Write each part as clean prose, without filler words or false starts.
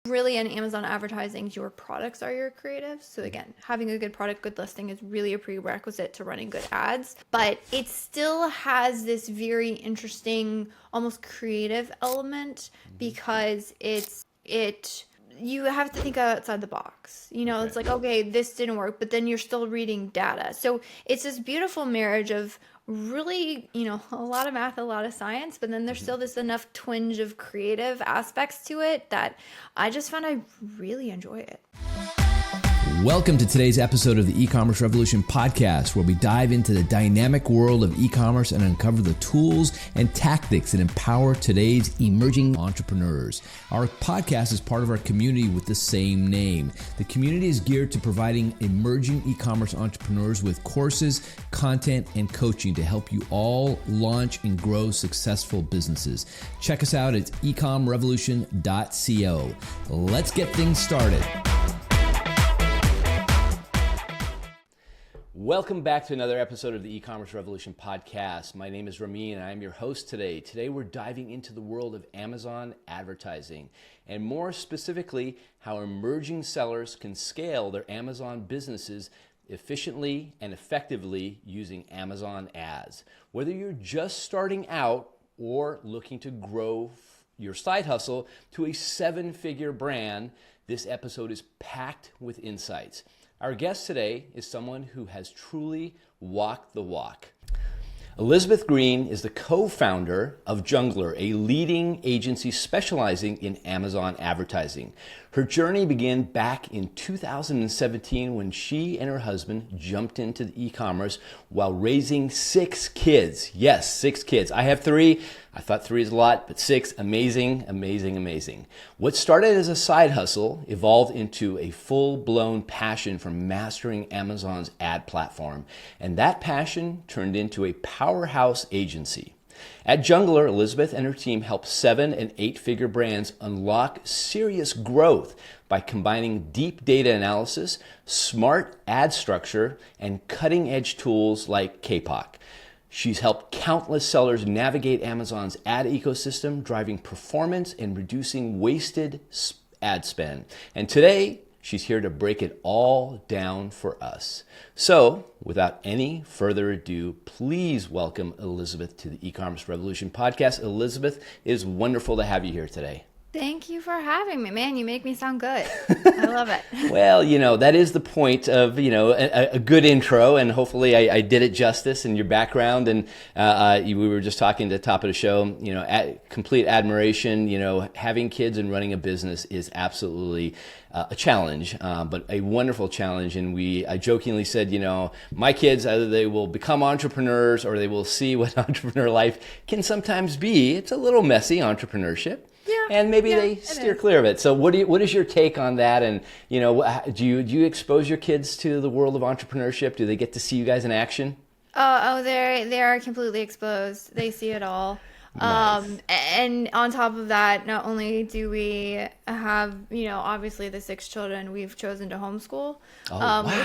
really in Amazon advertising, your products are your creatives. So again, having a good product, good listing is really a prerequisite to running good ads, but it still has this very interesting, almost creative element because you have to think outside the box. It's like, okay, this didn't work, but then you're still reading data. So it's this beautiful marriage of really, a lot of math, a lot of science, but then there's still this enough twinge of creative aspects to it that I just found I really enjoy it. Welcome to today's episode of the E-commerce Revolution podcast, where we dive into the dynamic world of e-commerce and uncover the tools and tactics that empower today's emerging entrepreneurs. Our podcast is part of our community with the same name. The community is geared to providing emerging e-commerce entrepreneurs with courses, content, and coaching to help you all launch and grow successful businesses. Check us out at ecomrevolution.co. Let's get things started. Welcome back to another episode of the E-commerce Revolution podcast. My name is Ramin and I'm your host today. Today we're diving into the world of Amazon advertising and more specifically how emerging sellers can scale their Amazon businesses efficiently and effectively using Amazon ads. Whether you're just starting out or looking to grow your side hustle to a seven-figure brand, this episode is packed with insights. Our guest today is someone who has truly walked the walk. Elizabeth Green is the co-founder of Jungler, a leading agency specializing in Amazon advertising. Her journey began back in 2017 when she and her husband jumped into the e-commerce while raising 6 kids. Yes, 6 kids. I have 3. I thought 3 is a lot, but 6, amazing, amazing, amazing. What started as a side hustle evolved into a full-blown passion for mastering Amazon's ad platform. And that passion turned into a powerhouse agency. At Jungler, Elizabeth and her team help 7- and 8-figure brands unlock serious growth by combining deep data analysis, smart ad structure, and cutting-edge tools like Kapoq. She's helped countless sellers navigate Amazon's ad ecosystem, driving performance and reducing wasted ad spend. And today, she's here to break it all down for us. So, without any further ado, please welcome Elizabeth to the E-commerce Revolution podcast. Elizabeth, it is wonderful to have you here today. Thank you for having me, man. You make me sound good. I love it. Well, that is the point of, a good intro, and hopefully I did it justice in your background. And we were just talking at the top of the show, complete admiration. Having kids and running a business is absolutely a challenge, but a wonderful challenge. And I jokingly said, my kids, either they will become entrepreneurs or they will see what entrepreneur life can sometimes be. It's a little messy, entrepreneurship. Yeah, and maybe they steer clear of it. So what is your take on that? And, do you expose your kids to the world of entrepreneurship? Do they get to see you guys in action? They are completely exposed. They see it all. Nice. And on top of that, not only do we have, obviously the 6 children, we've chosen to homeschool, Wow. Which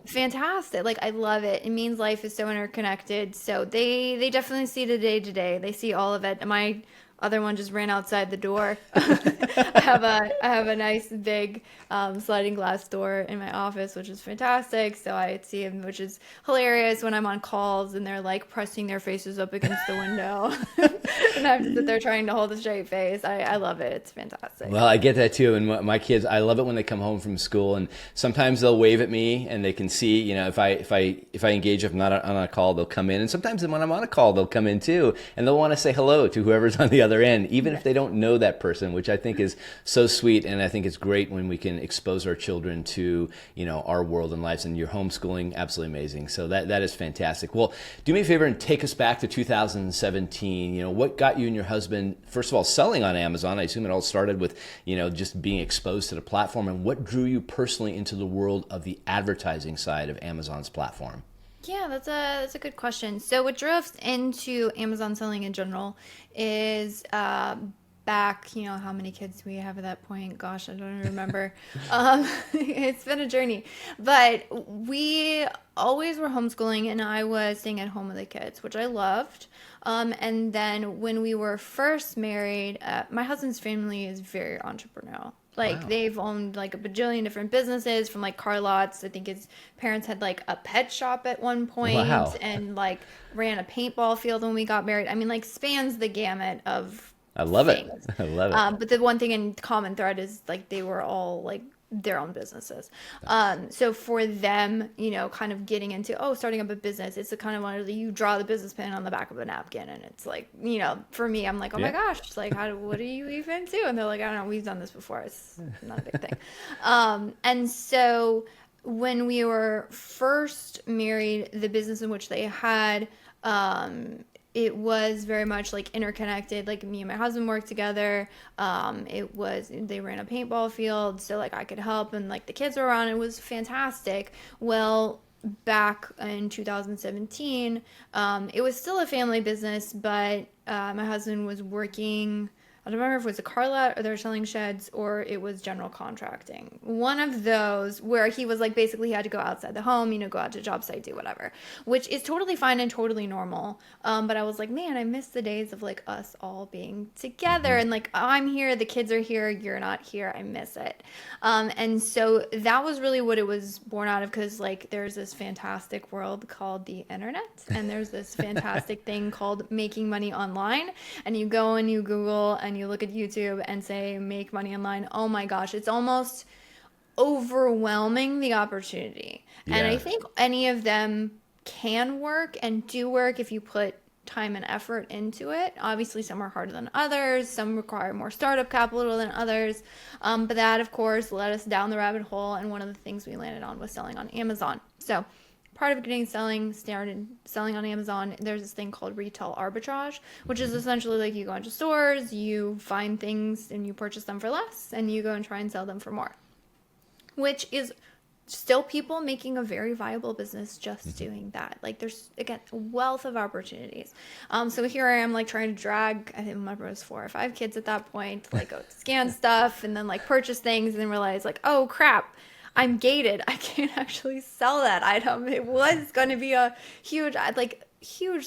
is fantastic. Like, I love it. It means life is so interconnected. So they definitely see the day to day. They see all of it. My other one just ran outside the door. I have a nice big sliding glass door in my office, which is fantastic. So I see them, which is hilarious when I'm on calls and they're like pressing their faces up against the window. And I have to sit there trying to hold a straight face. I love it. It's fantastic. Well, I get that too. And my kids, I love it when they come home from school and sometimes they'll wave at me and they can see, if I engage, if I'm not on a call, they'll come in. And sometimes when I'm on a call, they'll come in too. And they'll want to say hello to whoever's on the other end, even if they don't know that person, which I think is so sweet. And I think it's great when we can expose our children to, our world and lives. And your homeschooling, absolutely amazing. So that is fantastic. Well, do me a favor and take us back to 2017. What got you and your husband, first of all, selling on Amazon? I assume it all started with, just being exposed to the platform. And what drew you personally into the world of the advertising side of Amazon's platform? Yeah, that's a good question. So what drove us into Amazon selling in general is back, how many kids we have at that point. Gosh, I don't even remember. It's been a journey. But we always were homeschooling and I was staying at home with the kids, which I loved. And then when we were first married, my husband's family is very entrepreneurial. Like Wow. they've owned like a bajillion different businesses from like car lots. I think his parents had like a pet shop at one point Wow. and like ran a paintball field when we got married. I mean, like spans the gamut of I love it. things. I love it. But the one thing in common thread is like they were all like their own businesses. Nice. So for them, kind of getting into, starting up a business, it's the kind of one that you draw the business plan on the back of a napkin. And it's like, for me, I'm like, oh my Yeah. gosh, like, what do you even do? And they're like, I don't know, we've done this before. It's not a big thing. And so when we were first married, the business in which they had, it was very much like interconnected. Like me and my husband worked together. They ran a paintball field, so like I could help, and like the kids were around. It was fantastic. Well, back in 2017, it was still a family business, but my husband was working. I don't remember if it was a car lot or they were selling sheds or it was general contracting. One of those where he was like basically he had to go outside the home, go out to job site, do whatever, which is totally fine and totally normal. But I was like, man, I miss the days of like us all being together and like I'm here, the kids are here, you're not here. I miss it. And so that was really what it was born out of, because like there's this fantastic world called the internet and there's this fantastic thing called making money online, and you go and you Google and you look at YouTube and say make money online. Oh my gosh, it's almost overwhelming, the opportunity. And I Yeah. think any of them can work and do work if you put time and effort into it. Obviously, some are harder than others. Some require more startup capital than others. But that, of course, led us down the rabbit hole. And one of the things we landed on was selling on Amazon. So part of started selling on Amazon, there's this thing called retail arbitrage, which is essentially like you go into stores, you find things and you purchase them for less, and you go and try and sell them for more, which is still people making a very viable business just doing that. Like there's, again, a wealth of opportunities. So here I am like trying to drag, I think my brother was 4 or 5 kids at that point, like go scan stuff and then like purchase things and then realize like, oh crap, I'm gated. I can't actually sell that item. It was going to be a huge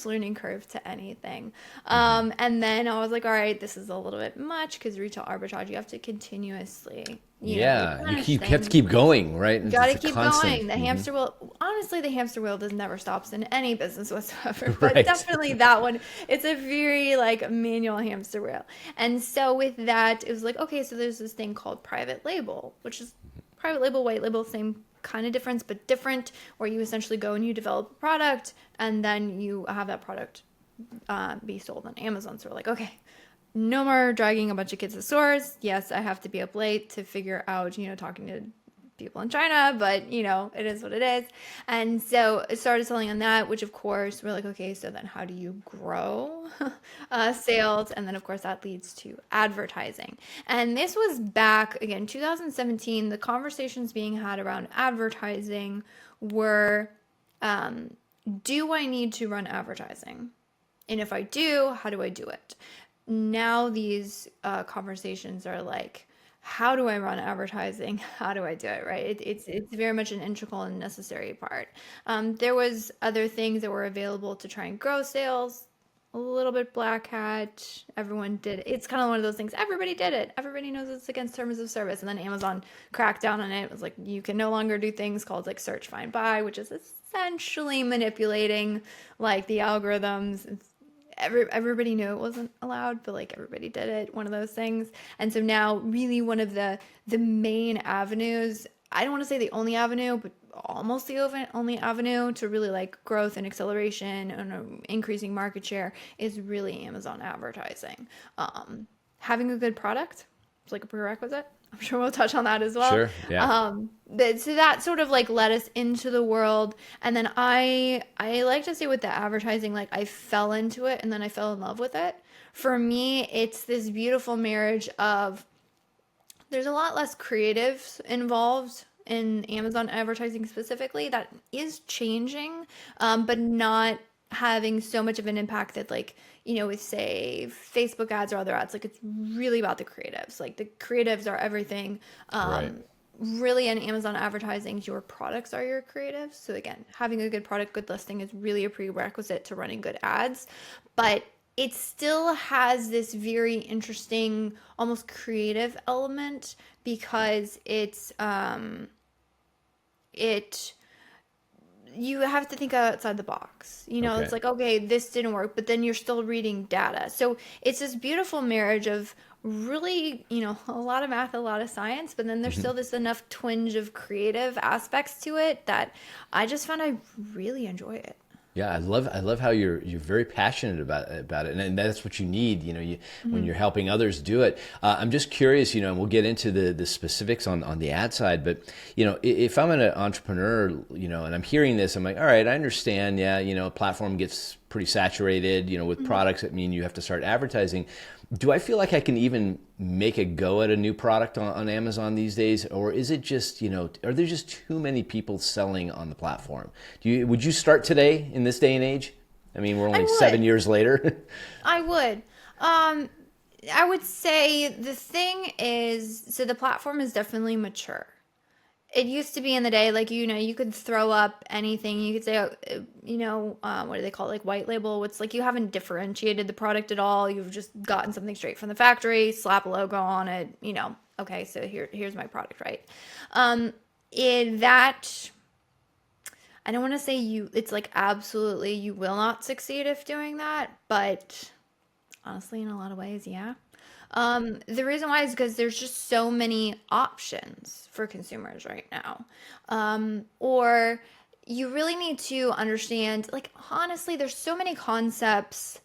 learning curve to anything. And then I was like, all right, this is a little bit much, because retail arbitrage, you have to continuously, Yeah. You replenish keep have to things. keep going, right? You gotta It's a keep constant. going. The hamster wheel, honestly, the hamster wheel does never stops in any business whatsoever. But Right. definitely that one, it's a very like manual hamster wheel. And so with that, it was like, okay, so there's this thing called private label, which is private label, white label, same kind of difference, but different, where you essentially go and you develop a product and then you have that product be sold on Amazon. So we're like, okay, no more dragging a bunch of kids to stores. Yes, I have to be up late to figure out, talking to people in China, but it is what it is. And so I started selling on that, which of course we're like, okay, so then how do you grow sales? And then of course that leads to advertising. And this was back again, 2017, the conversations being had around advertising were, do I need to run advertising? And if I do, how do I do it? Now these conversations are like, how do I run advertising? How do I do it, right? It's very much an integral and necessary part. There was other things that were available to try and grow sales. A little bit black hat. Everyone did it. It's kind of one of those things. Everybody did it. Everybody knows it's against terms of service. And then Amazon cracked down on it. It was like, you can no longer do things called like search, find, buy, which is essentially manipulating like the algorithms. Everybody knew it wasn't allowed, but like everybody did it, one of those things. And so now really one of the main avenues, I don't want to say the only avenue, but almost the only avenue to really like growth and acceleration and increasing market share is really Amazon advertising. Having a good product is like a prerequisite. I'm sure we'll touch on that as well. Sure. Yeah. So that sort of like led us into the world. And then I like to say with the advertising, like I fell into it and then I fell in love with it. For me, it's this beautiful marriage of, there's a lot less creatives involved in Amazon advertising specifically. That is changing, but not having so much of an impact that like, with say Facebook ads or other ads, like it's really about the creatives. Like the creatives are everything. Right. Really in Amazon advertising, your products are your creatives. So again, having a good product, good listing is really a prerequisite to running good ads. But it still has this very interesting, almost creative element because it you have to think outside the box. Okay. It's like, okay, this didn't work, but then you're still reading data. So it's this beautiful marriage of really, a lot of math, a lot of science, but then there's still this enough twinge of creative aspects to it that I just found I really enjoy it. Yeah, I love how you're very passionate about it, and that's what you need. When you're helping others do it. I'm just curious, and we'll get into the specifics on the ad side. But if I'm an entrepreneur, and I'm hearing this, I'm like, all right, I understand. Yeah, a platform gets pretty saturated. With products that mean you have to start advertising. Do I feel like I can even make a go at a new product on Amazon these days? Or is it just, are there just too many people selling on the platform? Would you start today in this day and age? I mean, we're I only would. 7 years later. I would. I would say the thing is, so the platform is definitely mature. It used to be in the day, like, you could throw up anything. You could say, what do they call it? Like white label. It's like you haven't differentiated the product at all. You've just gotten something straight from the factory, slap a logo on it, okay, so here's my product, right? That, I don't want to say it's like absolutely you will not succeed if doing that, but honestly, in a lot of ways, yeah. The reason why is because there's just so many options for consumers right now. Or you really need to understand, like, honestly, there's so many concepts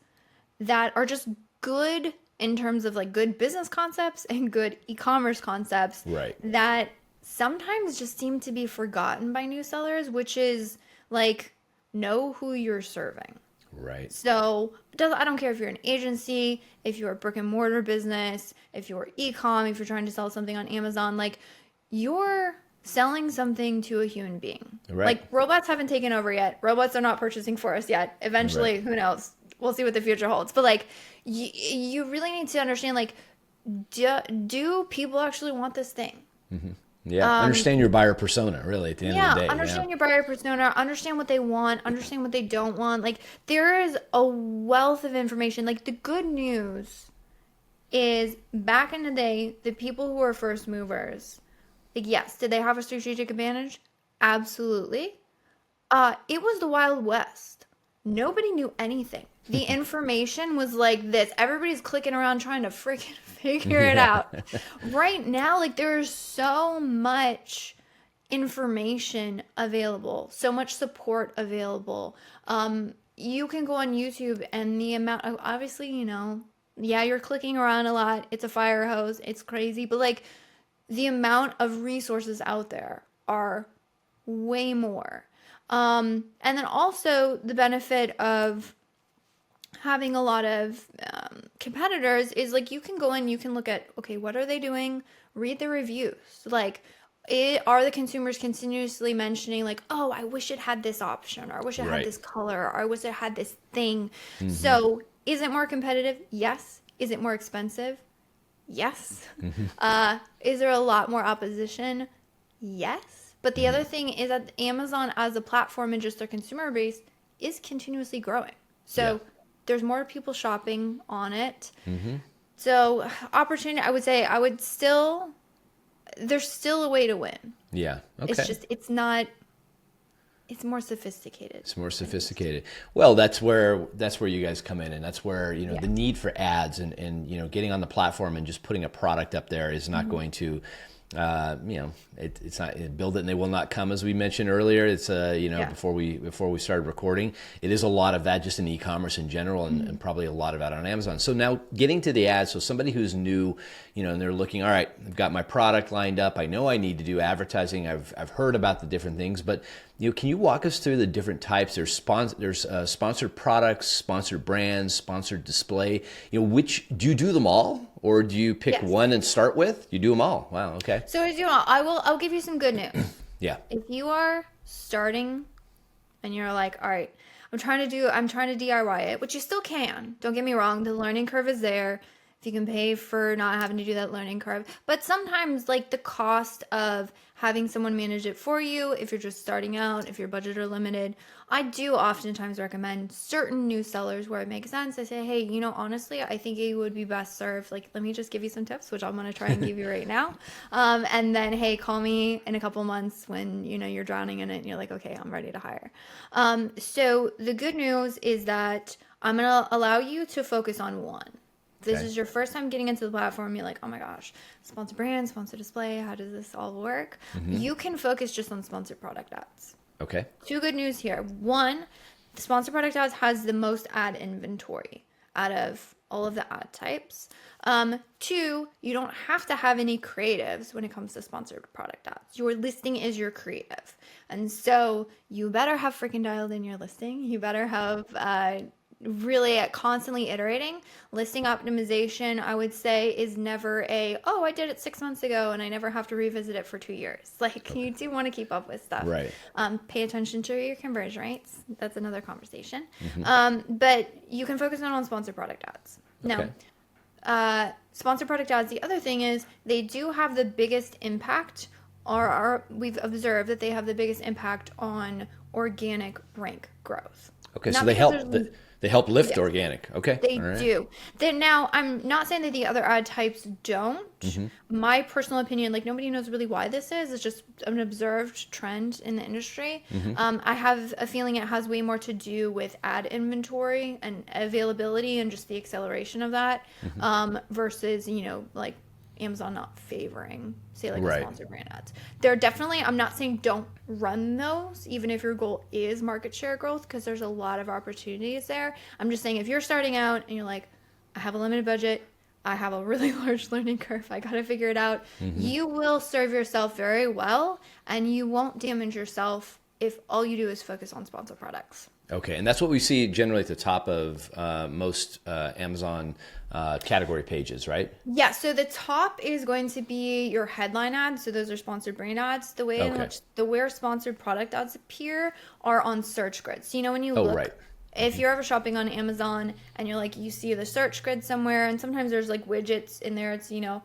that are just good in terms of like good business concepts and good e-commerce concepts Right. that sometimes just seem to be forgotten by new sellers, which is like, know who you're serving. Right. So I don't care if you're an agency, if you're a brick and mortar business, if you're e-com, if you're trying to sell something on Amazon, like you're selling something to a human being. Right. Like robots haven't taken over yet. Robots are not purchasing for us yet. Eventually, Right. who knows? We'll see what the future holds. But like you really need to understand, like, do people actually want this thing? Yeah. Understand your buyer persona, really, at the end of the day. Understand your buyer persona, understand what they want, understand what they don't want. Like there is a wealth of information. Like the good news is back in the day, the people who were first movers, like yes, did they have a strategic advantage? Absolutely. It was the Wild West. Nobody knew anything. The information was like this. Everybody's clicking around trying to freaking figure it Yeah. out. Right now, like there's so much information available, so much support available. You can go on YouTube and the amount of, obviously, yeah, you're clicking around a lot. It's a fire hose. It's crazy. But like the amount of resources out there are way more. And then also the benefit of having a lot of competitors is like you can go in, you can look at, okay, what are they doing? Read the reviews. Like, are the consumers continuously mentioning like, oh, I wish it had this option, or I wish it had Right. this color, or I wish it had this thing. So is it more competitive? Yes. Is it more expensive? Yes. Is there a lot more opposition? Yes. But the other thing is that Amazon as a platform and just their consumer base is continuously growing. So Yeah. there's more people shopping on it. So opportunity, I would say there's still a way to win. Yeah. Okay. It's not, it's more sophisticated. It's more sophisticated. Well, that's where you guys come in, and that's where Yeah. the need for ads and getting on the platform and just putting a product up there is not going to, it's not build it and they will not come, as we mentioned earlier. It's Yeah. before we started recording, it is a lot of that just in e-commerce in general, and probably a lot of that on Amazon. So now getting to the ads, so somebody who's new, and they're looking, all right, I've got my product lined up. I know I need to do advertising. I've heard about the different things, but can you walk us through the different types? There's sponsored products, sponsored brands, sponsored display. Which do you do them all, or do you pick Yes. one and start with? You do them all. Wow. Okay. So as you know, I'll give you some good news. Yeah. If you are starting and you're like, all right, I'm trying to DIY it, which you still can. Don't get me wrong, the learning curve is there. if you can pay for not having to do that learning curve. But sometimes like the cost of having someone manage it for you, if you're just starting out, if your budget are limited, I do oftentimes recommend certain new sellers where it makes sense. I say, hey, you know, honestly, I think you would be best served. Like, let me just give you some tips, which I'm going to try and give you right now. And then, hey, call me in a couple months when, you know, you're drowning in it and you're like, okay, I'm ready to hire. So the good news is that I'm going to allow you to focus on one. This is your first time getting into the platform. You're like, oh my gosh, sponsored brand, sponsored display. How does this all work? You can focus just on sponsored product ads. Okay. Two good news here. One, the sponsored product ads has the most ad inventory out of all of the ad types. Two, you don't have to have any creatives when it comes to sponsored product ads. Your listing is your creative. And so you better have freaking dialed in your listing. You better have really constantly iterating. Listing optimization, I would say, is never oh, I did it 6 months ago and I never have to revisit it for 2 years. Like, you do want to keep up with stuff. Right. Pay attention to your conversion rates. That's another conversation. But you can focus on sponsored product ads. Okay. Now, sponsored product ads, the other thing is they do have the biggest impact, or we've observed that they have the biggest impact on organic rank growth. Okay, Not so because they help lift organic. Okay. They All right. do. Then now, I'm not saying that the other ad types don't. My personal opinion, like nobody knows really why this is. It's just an observed trend in the industry. I have a feeling it has way more to do with ad inventory and availability and just the acceleration of that versus, you know, like Amazon not favoring, say, like a sponsored brand ads. They're definitely, I'm not saying don't run those, even if your goal is market share growth, because there's a lot of opportunities there. I'm just saying if you're starting out and you're like, I have a limited budget, I have a really large learning curve, I got to figure it out, you will serve yourself very well and you won't damage yourself if all you do is focus on sponsored products. Okay, and that's what we see generally at the top of most Amazon category pages, right? Yeah, so the top is going to be your headline ads. So those are sponsored brand ads. The way in which where sponsored product ads appear are on search grids. So, you know, when you look, if you're ever shopping on Amazon and you're like, you see the search grid somewhere, and sometimes there's like widgets in there. It's, you know,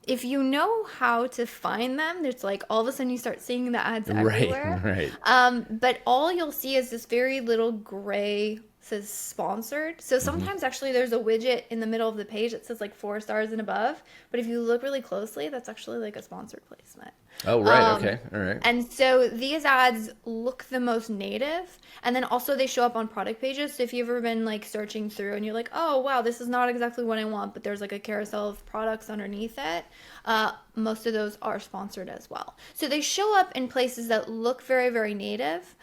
if you know how to find them, it's like all of a sudden you start seeing the ads everywhere. Right. But all you'll see is this very little gray says sponsored. So sometimes actually there's a widget in the middle of the page that says like 4 stars and above. But if you look really closely, that's actually like a sponsored placement. Oh, right. Okay. All right. And so these ads look the most native. And then also they show up on product pages. So if you've ever been like searching through and you're like, oh, wow, this is not exactly what I want, but there's like a carousel of products underneath it. Most of those are sponsored as well. So they show up in places that look very, very native.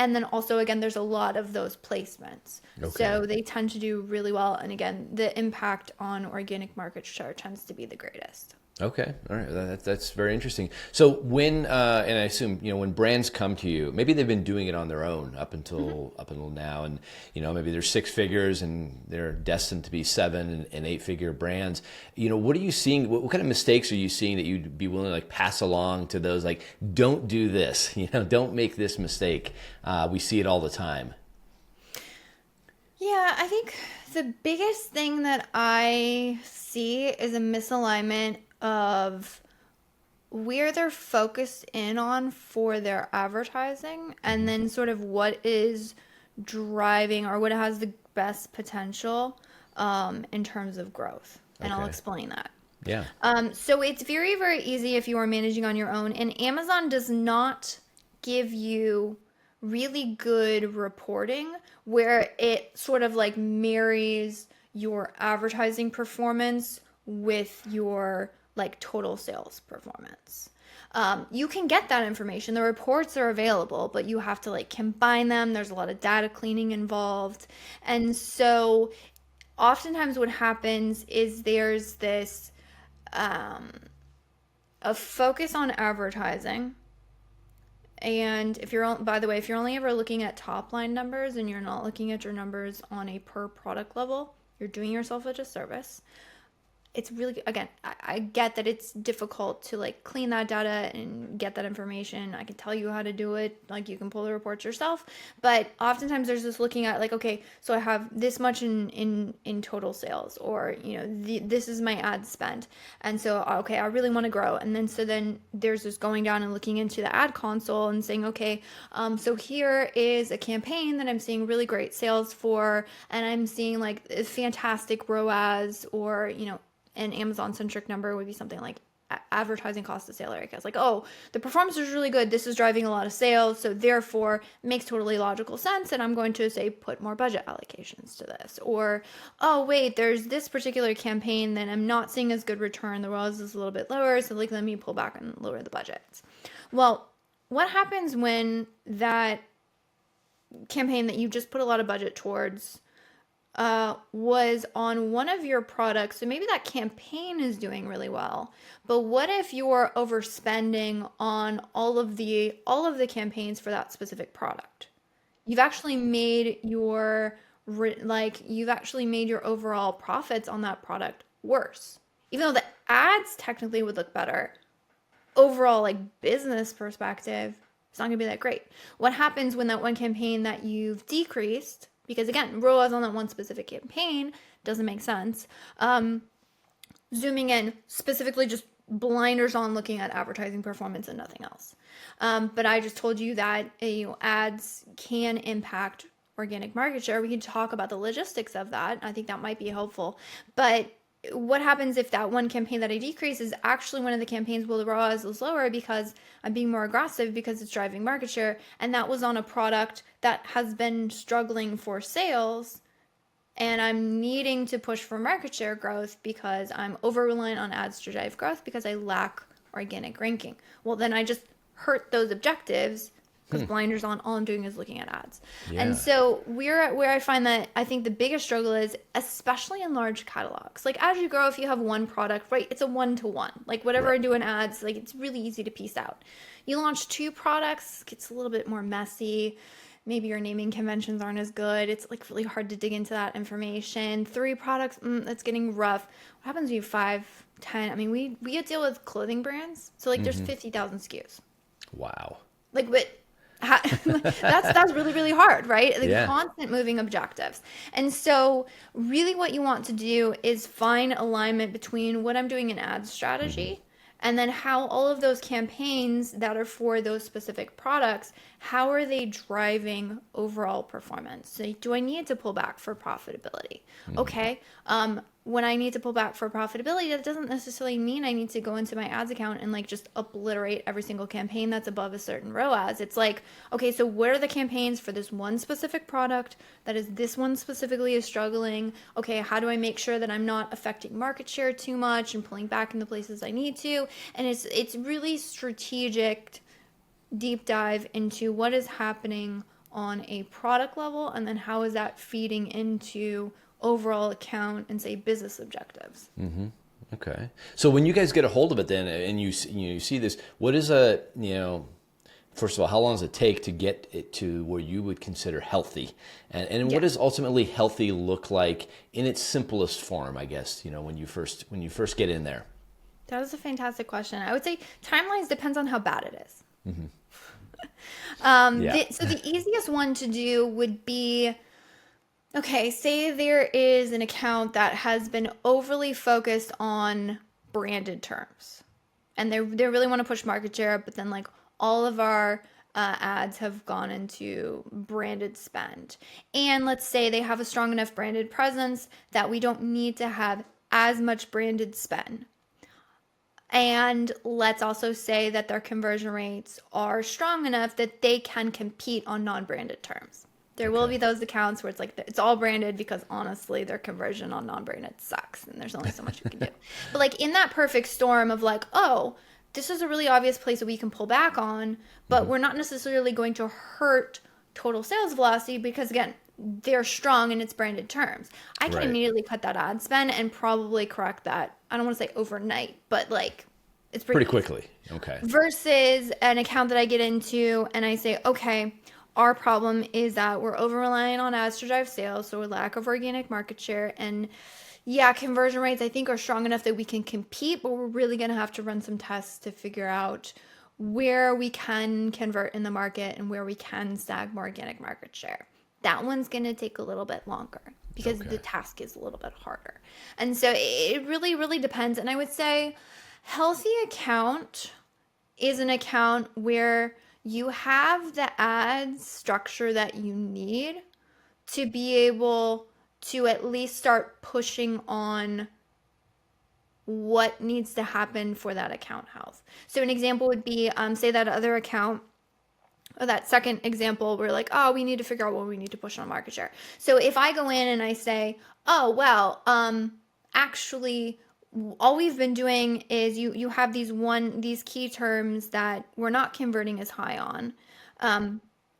And then also, again, there's a lot of those placements. So they tend to do really well. And again, the impact on organic market share tends to be the greatest. Okay. All right. That's very interesting. So when, and I assume, you know, when brands come to you, maybe they've been doing it on their own up until now. And, you know, maybe they're 6 figures and they're destined to be 7 and 8 figure brands. You know, what are you seeing? What kind of mistakes are you seeing that you'd be willing to like pass along to those, like, don't do this, you know, don't make this mistake. We see it all the time. Yeah, I think the biggest thing that I see is a misalignment of where they're focused in on for their advertising and then sort of what is driving or what has the best potential in terms of growth. And I'll explain that. Yeah. So it's very, very easy if you are managing on your own. And Amazon does not give you really good reporting where it sort of like marries your advertising performance with your like total sales performance. You can get that information. The reports are available, but you have to like combine them. There's a lot of data cleaning involved. And so oftentimes what happens is there's this a focus on advertising. And if you're, by the way, if you're only ever looking at top line numbers and you're not looking at your numbers on a per product level, you're doing yourself a disservice. it's really, again, I get that it's difficult to like clean that data and get that information. I can tell you how to do it. Like you can pull the reports yourself, but oftentimes there's this looking at like, okay, so I have this much in total sales, or, you know, this is my ad spend. And so, okay, I really want to grow. And then, so then there's this going down and looking into the ad console and saying, okay, so here is a campaign that I'm seeing really great sales for, and I'm seeing like a fantastic ROAS, or, you know, an Amazon centric number would be something like advertising cost to sale area. It's like, oh, the performance is really good. This is driving a lot of sales. So therefore it makes totally logical sense. And I'm going to say, put more budget allocations to this. Or, oh, wait, there's this particular campaign that I'm not seeing as good return. The ROAS is a little bit lower. So like, let me pull back and lower the budgets. Well, what happens when that campaign that you just put a lot of budget towards was on one of your products? So maybe that campaign is doing really well, but what if you're overspending on all of the campaigns for that specific product? You've actually made your overall profits on that product worse, even though the ads technically would look better. Overall, like business perspective, it's not gonna be that great. What happens when that one campaign that you've decreased, because again, ROAS on that one specific campaign doesn't make sense. Zooming in, specifically just blinders on, looking at advertising performance and nothing else. But I just told you that ads can impact organic market share. We can talk about the logistics of that. I think that might be helpful. But what happens if that one campaign that I decrease is actually one of the campaigns where the ROAS is lower because I'm being more aggressive because it's driving market share, and that was on a product that has been struggling for sales, and I'm needing to push for market share growth because I'm over reliant on ads to drive growth because I lack organic ranking. Well, then I just hurt those objectives because blinders on, all I'm doing is looking at ads. Yeah. And so where I find that I think the biggest struggle is, especially in large catalogs. Like as you grow, if you have one product, right, it's a 1-to-1. Like whatever I do in ads, like it's really easy to piece out. You launch 2 products, it's a little bit more messy. Maybe your naming conventions aren't as good. It's like really hard to dig into that information. 3 products, that's getting rough. What happens when you have 5, 10? I mean, we deal with clothing brands. So like there's 50,000 SKUs. Wow. Like, but that's really, really hard, right? Like constant moving objectives. And so really what you want to do is find alignment between what I'm doing in ad strategy and then how all of those campaigns that are for those specific products, how are they driving overall performance? So do I need to pull back for profitability? Okay. When I need to pull back for profitability, that doesn't necessarily mean I need to go into my ads account and like just obliterate every single campaign that's above a certain ROAS. It's like, okay, so what are the campaigns for this one specific product that is this one specifically is struggling? Okay, how do I make sure that I'm not affecting market share too much and pulling back in the places I need to? And it's really strategic deep dive into what is happening on a product level and then how is that feeding into overall account and say business objectives. Okay. So when you guys get a hold of it then and you see this, what is first of all, how long does it take to get it to where you would consider healthy? And what does ultimately healthy look like in its simplest form, I guess, when you first get in there? That is a fantastic question. I would say timelines depends on how bad it is. So the easiest one to do would be, okay, say there is an account that has been overly focused on branded terms and they really want to push market share, but then like all of our ads have gone into branded spend. And let's say they have a strong enough branded presence that we don't need to have as much branded spend. And let's also say that their conversion rates are strong enough that they can compete on non-branded terms. There will be those accounts where it's like, it's all branded because honestly, their conversion on non-branded sucks and there's only so much you can do. But like in that perfect storm of like, oh, this is a really obvious place that we can pull back on, but we're not necessarily going to hurt total sales velocity because again, they're strong in its branded terms. I can immediately cut that ad spend and probably correct that. I don't want to say overnight, but like it's pretty quickly. Okay. Versus an account that I get into and I say, okay, our problem is that we're over reliant on ads to drive sales, so a lack of organic market share. And Yeah, conversion rates I think are strong enough that we can compete, but we're really going to have to run some tests to figure out where we can convert in the market and where we can snag more organic market share. That one's going to take a little bit longer because the Okay. task is a little bit harder. And so it really, really depends. And I would say healthy account is an account where you have the ad structure that you need to be able to at least start pushing on what needs to happen for that account health. So an example would be, say that other account, or that second example, we're like, oh, we need to figure out what we need to push on market share. So if I go in and I say, oh, well, actually, all we've been doing is you have these key terms that we're not converting as high on.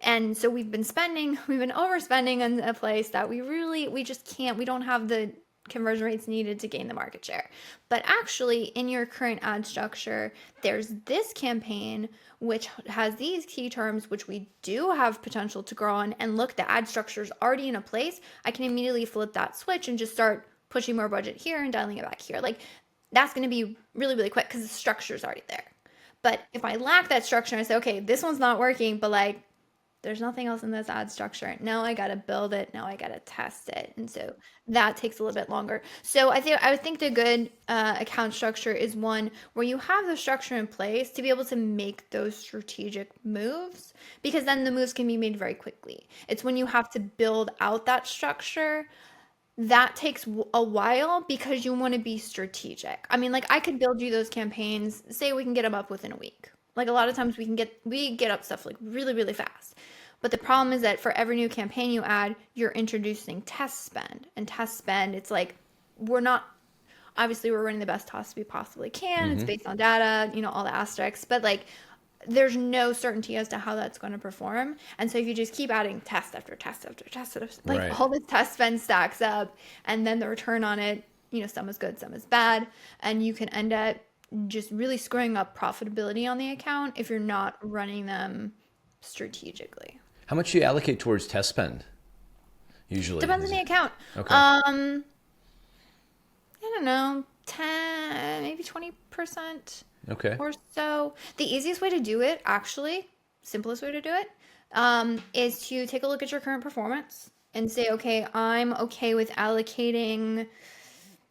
And so we've been overspending in a place that we just can't, we don't have the conversion rates needed to gain the market share. But actually, in your current ad structure, there's this campaign which has these key terms which we do have potential to grow on. And look, the ad structure is already in a place. I can immediately flip that switch and just start pushing more budget here and dialing it back here. Like that's going to be really, really quick because the structure is already there. But if I lack that structure and I say, okay, this one's not working, but like there's nothing else in this ad structure. Now I got to build it. Now I got to test it. And so that takes a little bit longer. So I would think the good account structure is one where you have the structure in place to be able to make those strategic moves, because then the moves can be made very quickly. It's when you have to build out that structure that takes a while because you want to be strategic. I mean, like I could build you those campaigns, say we can get them up within a week. Like a lot of times we get up stuff like really, really fast. But the problem is that for every new campaign you add, you're introducing test spend. And test spend, it's like we're not obviously we're running the best tests we possibly can. It's Mm-hmm. based on data, all the asterisks, but like there's no certainty as to how that's going to perform. And so if you just keep adding test after test after test, Right. like all the test spend stacks up, and then the return on it, some is good, some is bad, and you can end up just really screwing up profitability on the account if you're not running them strategically. How much do you allocate towards test spend usually? Depends on Is the it account. okay? I don't know, 10, maybe 20% Okay. or so. The easiest way to do it, actually, simplest way to do it, is to take a look at your current performance and say, okay, I'm okay with allocating,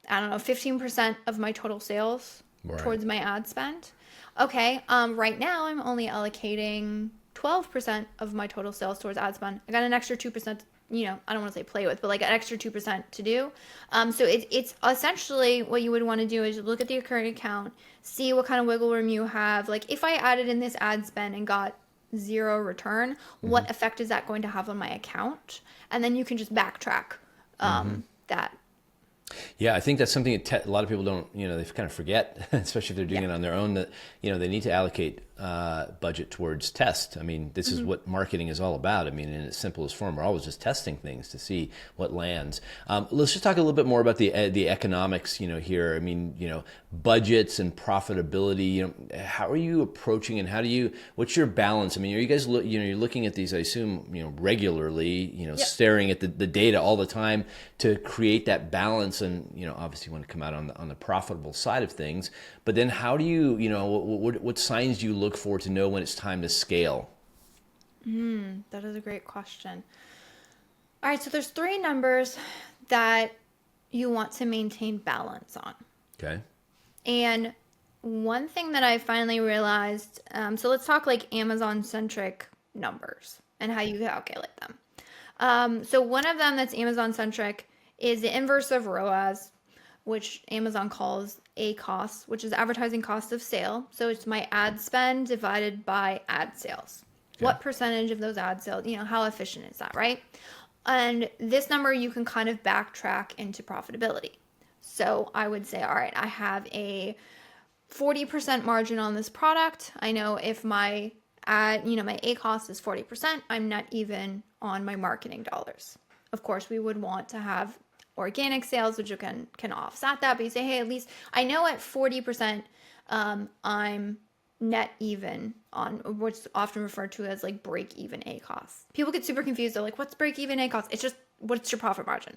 I don't know, 15% of my total sales Right. towards my ad spend. Okay, right now I'm only allocating 12% of my total sales towards ad spend. I got an extra 2%, I don't want to say play with, but like an extra 2% to do. So it's essentially what you would want to do is look at your current account, see what kind of wiggle room you have. Like if I added in this ad spend and got zero return, Mm-hmm. what effect is that going to have on my account? And then you can just backtrack Mm-hmm. that. Yeah, I think that's something that a lot of people don't, they kind of forget, especially if they're doing Yeah. it on their own, that, they need to allocate budget towards test. I mean, this is Mm-hmm. what marketing is all about. I mean, in its simplest form, we're always just testing things to see what lands. Let's just talk a little bit more about the economics, here. I mean, budgets and profitability, how are you approaching and what's your balance? I mean, are you guys, you're looking at these, I assume, regularly, Yep. staring at the data all the time to create that balance and, obviously you want to come out on the profitable side of things, but then how do you, what signs do you look for to know when it's time to scale? That is a great question. All right, so there's three numbers that you want to maintain balance on. Okay. And one thing that I finally realized, so let's talk like Amazon centric numbers and how you calculate them. So one of them that's Amazon centric is the inverse of ROAS, which Amazon calls ACoS, which is advertising cost of sale. So it's my ad spend divided by ad sales. Okay. What percentage of those ad sales, how efficient is that, right? And this number you can kind of backtrack into profitability. So I would say, all right, I have a 40% margin on this product. I know if my my ACoS is 40%, I'm not even on my marketing dollars. Of course, we would want to have organic sales, which you can offset that, but you say, hey, at least I know at 40%, I'm net even on what's often referred to as like break even ACoS. People get super confused. They're like, what's break even ACoS? It's just what's your profit margin.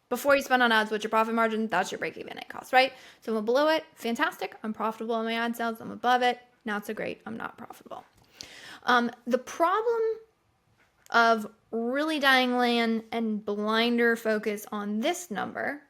Before you spend on ads, what's your profit margin? That's your break-even ACoS, right? So I'm below it, fantastic. I'm profitable on my ad sales. I'm above it. Not so great. I'm not profitable. The problem of really dying land and blinder focus on this number,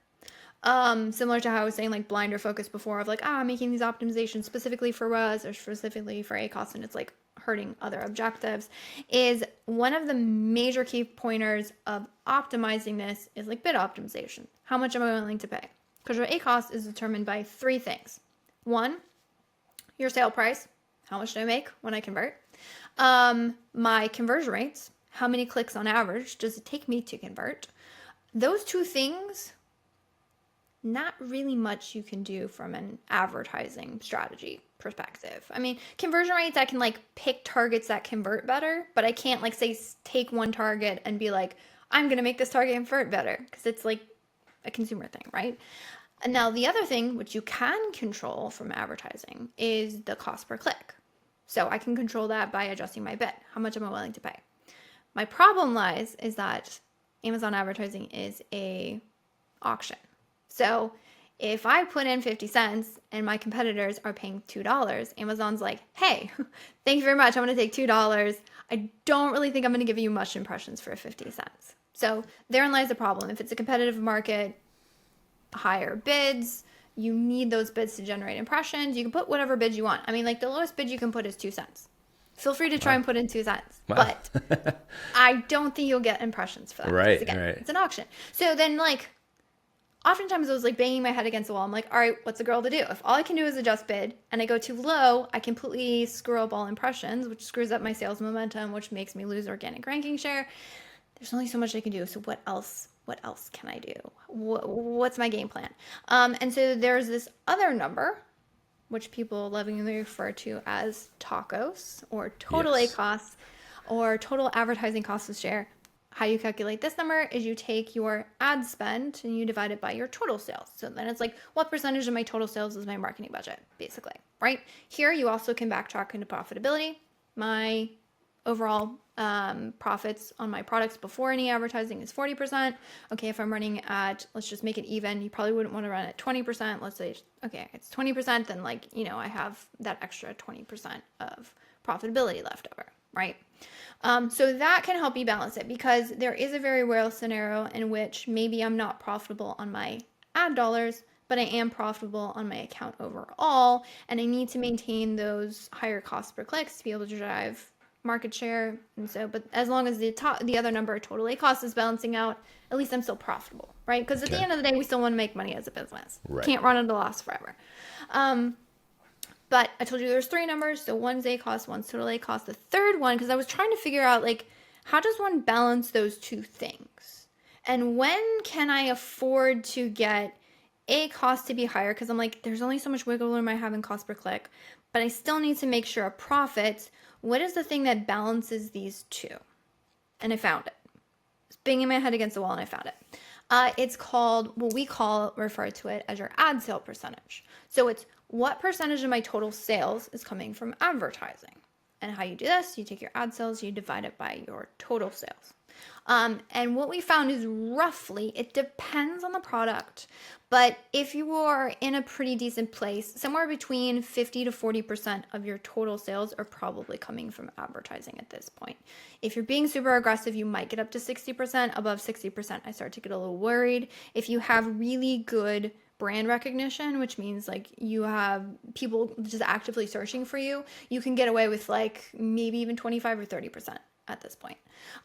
similar to how I was saying like blinder focus before of like, I'm making these optimizations specifically for ROAS or specifically for ACoS, and it's like hurting other objectives, is one of the major key pointers of optimizing this is like bid optimization. How much am I willing to pay? Because your ACoS is determined by three things. One, your sale price. How much do I make when I convert? My conversion rates. How many clicks on average does it take me to convert? Those two things, not really much you can do from an advertising strategy perspective. I mean, conversion rates, I can like pick targets that convert better, but I can't like say take one target and be like, I'm going to make this target convert better, because it's like a consumer thing, right? And now the other thing, which you can control from advertising, is the cost per click. So I can control that by adjusting my bid. How much am I willing to pay? My problem lies is that Amazon advertising is a auction. So if I put in 50 cents and my competitors are paying $2, Amazon's like, hey, thank you very much. I'm going to take $2. I don't really think I'm going to give you much impressions for 50 cents. So therein lies the problem. If it's a competitive market, higher bids, you need those bids to generate impressions. You can put whatever bid you want. I mean, like the lowest bid you can put is 2 cents. Feel free to try and put in 2 cents, but I don't think you'll get impressions for that. Right, again, right. It's an auction. So then like, oftentimes I was like banging my head against the wall. I'm like, all right, what's a girl to do? If all I can do is adjust bid and I go too low, I completely screw up all impressions, which screws up my sales momentum, which makes me lose organic ranking share. There's only so much I can do. So what else can I do? What's my game plan? And so there's this other number, which people lovingly refer to as TACoS, or total ACoS, or total advertising cost of share. How you calculate this number is you take your ad spend and you divide it by your total sales. So then it's like, what percentage of my total sales is my marketing budget, basically, right? Here you also can backtrack into profitability. My overall profits on my products before any advertising is 40%. Okay, if I'm running at, let's just make it even, you probably wouldn't want to run at 20%. Let's say, okay, it's 20%, then like, I have that extra 20% of profitability left over, right? So that can help you balance it, because there is a very real scenario in which maybe I'm not profitable on my ad dollars, but I am profitable on my account overall, and I need to maintain those higher costs per clicks to be able to drive market share. And so, but as long as the other number, total ACoS, is balancing out, at least I'm still profitable, right? Because at the end of the day, we still want to make money as a business. Right. Can't run at a loss forever. But I told you there's 3 numbers. So one's ACoS, one's total ACoS. The third one, because I was trying to figure out like, how does one balance those two things? And when can I afford to get ACoS to be higher? Because I'm like, there's only so much wiggle room I have in cost per click, but I still need to make sure a profit. What is the thing that balances these two? And I found it. I was banging my head against the wall and I found it. It's called, refer to it as your ad sale percentage. So it's what percentage of my total sales is coming from advertising. And how you do this, you take your ad sales, you divide it by your total sales. And what we found is roughly, it depends on the product, but if you are in a pretty decent place, somewhere between 50 to 40% of your total sales are probably coming from advertising at this point. If you're being super aggressive, you might get up to 60%. Above 60%, I start to get a little worried. If you have really good brand recognition, which means like you have people just actively searching for you, you can get away with like maybe even 25 or 30% at this point.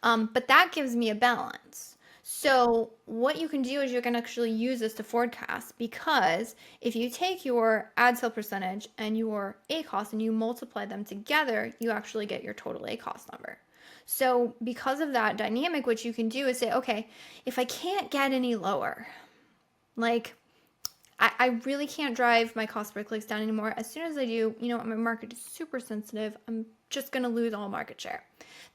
But that gives me a balance. So what you can do is you can actually use this to forecast, because if you take your ad sale percentage and your ACoS and you multiply them together, you actually get your total ACoS number. So because of that dynamic, what you can do is say, okay, if I can't get any lower, like I really can't drive my cost per clicks down anymore. As soon as I do, my market is super sensitive. I'm just going to lose all market share.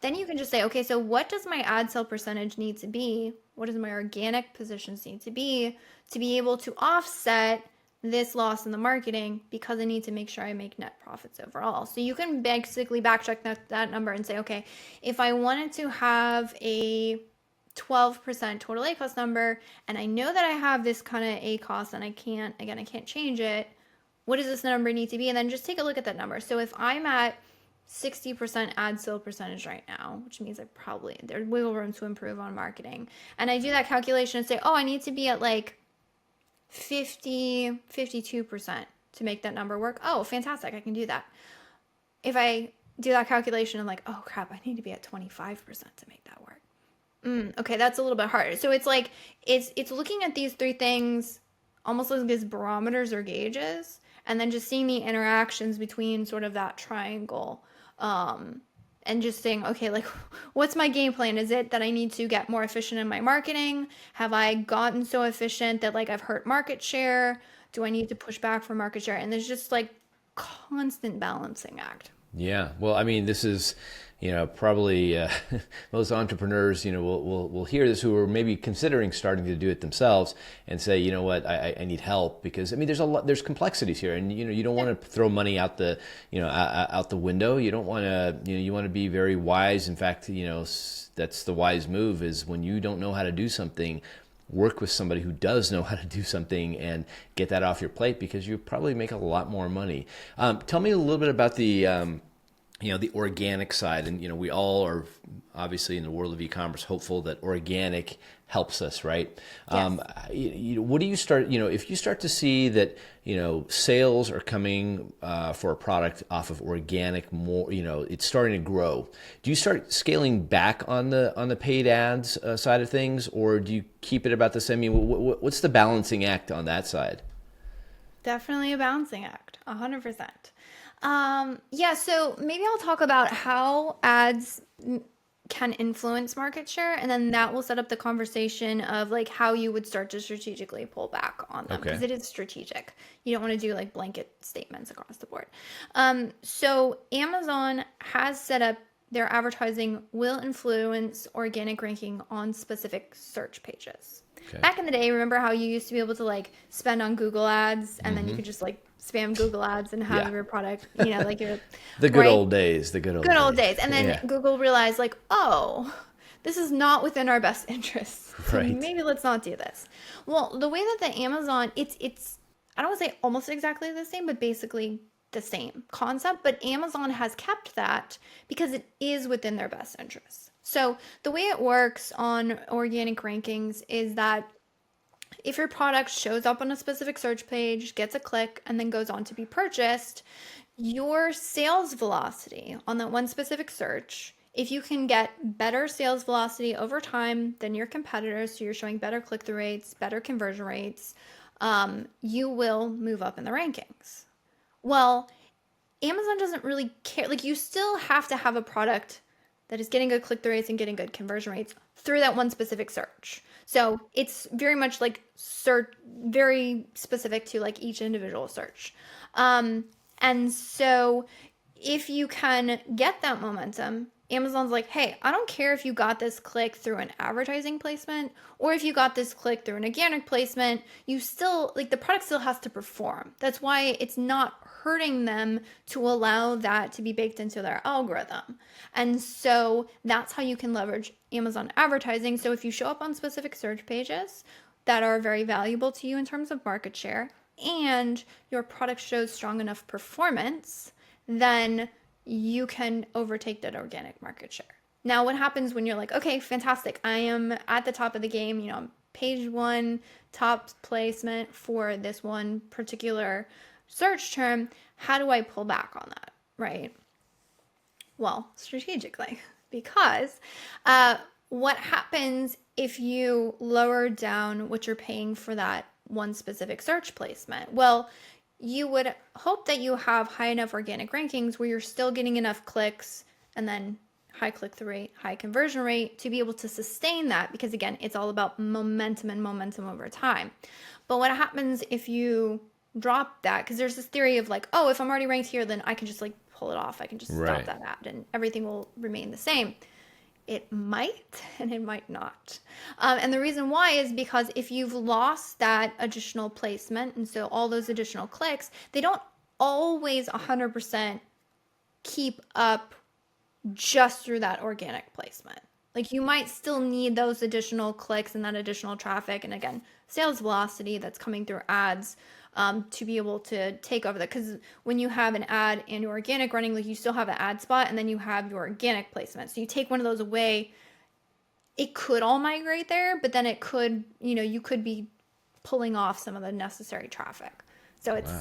Then you can just say, okay, so what does my ad sale percentage need to be? What does my organic positions need to be able to offset this loss in the marketing, because I need to make sure I make net profits overall. So you can basically backcheck that number and say, okay, if I wanted to have a 12% total ACoS number, and I know that I have this kind of ACoS and I can't change it. What does this number need to be? And then just take a look at that number. So if I'm at 60% ad sale percentage right now, which means there's wiggle room to improve on marketing. And I do that calculation and say, oh, I need to be at like 52% to make that number work. Oh, fantastic. I can do that. If I do that calculation, I'm like, oh crap, I need to be at 25% to make that work. Okay, that's a little bit harder. So it's like, it's looking at these three things almost like as barometers or gauges, and then just seeing the interactions between sort of that triangle. And just saying, okay, like, what's my game plan? Is it that I need to get more efficient in my marketing? Have I gotten so efficient that like I've hurt market share? Do I need to push back for market share? And there's just like constant balancing act. Yeah. Well, I mean, this is, probably most entrepreneurs, will hear this who are maybe considering starting to do it themselves and say, you know what, I need help, because I mean, there's complexities here, and you don't want to throw money out the, out the window. You don't want to, you want to be very wise. In fact, that's the wise move, is when you don't know how to do something, work with somebody who does know how to do something and get that off your plate, because you probably make a lot more money. Tell me a little bit about the the organic side. And, we all are obviously in the world of e-commerce hopeful that organic helps us, right? Yes. What do you start, if you start to see that, sales are coming for a product off of organic more, it's starting to grow. Do you start scaling back on the paid ads side of things, or do you keep it about the same? I mean, what's the balancing act on that side? Definitely a balancing act, 100%. Yeah, so maybe I'll talk about how ads can influence market share, and then that will set up the conversation of like how you would start to strategically pull back on them, because Okay. it is strategic. You don't want to do like blanket statements across the board. So Amazon has set up their advertising will influence organic ranking on specific search pages. Okay. Back in the day, remember how you used to be able to like spend on Google ads, and then you could just like spam Google ads and have Yeah. your product, like your The good right? old days, Good old days. And then Yeah. Google realized like, oh, this is not within our best interests. So Right. maybe let's not do this. Well, the way that the Amazon, it's I don't want to say almost exactly the same, but basically the same concept. But Amazon has kept that because it is within their best interests. So the way it works on organic rankings is that if your product shows up on a specific search page, gets a click, and then goes on to be purchased, your sales velocity on that one specific search, if you can get better sales velocity over time than your competitors, so you're showing better click-through rates, better conversion rates, you will move up in the rankings. Well, Amazon doesn't really care. Like, you still have to have a product that is getting good click-through rates and getting good conversion rates through that one specific search. So it's very much like search, very specific to like each individual search. And so if you can get that momentum, Amazon's like, hey, I don't care if you got this click through an advertising placement or if you got this click through an organic placement, you still, like, the product still has to perform. That's why it's not hurting them to allow that to be baked into their algorithm. And so that's how you can leverage Amazon advertising. So if you show up on specific search pages that are very valuable to you in terms of market share, and your product shows strong enough performance, then you can overtake that organic market share. Now, what happens when you're like, okay, fantastic, I am at the top of the game, I'm page one, top placement for this one particular search term, how do I pull back on that, right? Well, strategically, because what happens if you lower down what you're paying for that one specific search placement? Well, you would hope that you have high enough organic rankings where you're still getting enough clicks and then high click-through rate, high conversion rate to be able to sustain that, because again, it's all about momentum and momentum over time. But what happens if you drop that? Because there's this theory of like, oh, if I'm already ranked here, then I can just like pull it off. I can just stop that ad and everything will remain the same. It might and it might not. And the reason why is because if you've lost that additional placement, and so all those additional clicks, they don't always 100% keep up just through that organic placement. Like you might still need those additional clicks and that additional traffic. And again, sales velocity that's coming through ads to be able to take over that. Because when you have an ad and your organic running, like you still have an ad spot and then you have your organic placement. So you take one of those away, it could all migrate there, but then it could, you could be pulling off some of the necessary traffic. So it's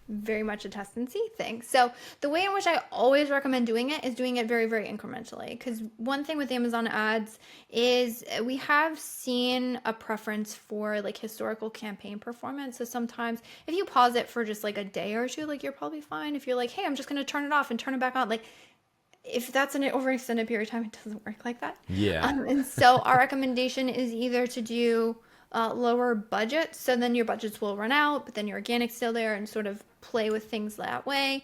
very much a test and see thing. So the way in which I always recommend doing it is doing it very, very incrementally. Because one thing with Amazon ads is we have seen a preference for like historical campaign performance. So sometimes if you pause it for just like a day or two, like you're probably fine. If you're like, hey, I'm just going to turn it off and turn it back on, like if that's an overextended period of time, it doesn't work like that. Yeah. And so our recommendation is either to do lower budgets, so then your budgets will run out, but then your organic's still there, and sort of play with things that way.